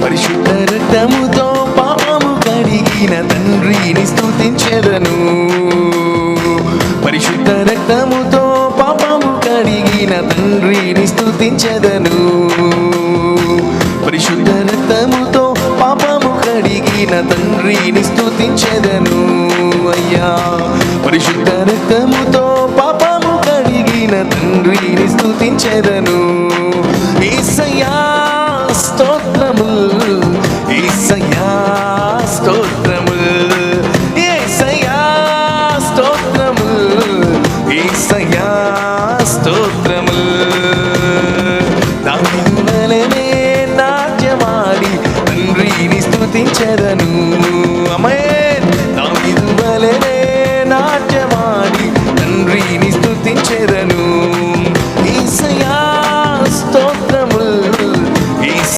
పరిశుద్ధ రక్తముతో పాపము కడిగిన తండ్రిని స్తుతించెదను. పరిశుద్ధ రక్తముతో పాపము కడిగిన తండ్రిని స్తుతించెదను. పరిశుద్ధ రక్తముతో పాపము కడిగిన తండ్రిని స్తుతించెదను. అయ్యా పరిశుద్ధ రక్తముతో పాపము కడిగిన తండ్రిని స్తుతించెదను. యేసయ్యా స్తోత్రం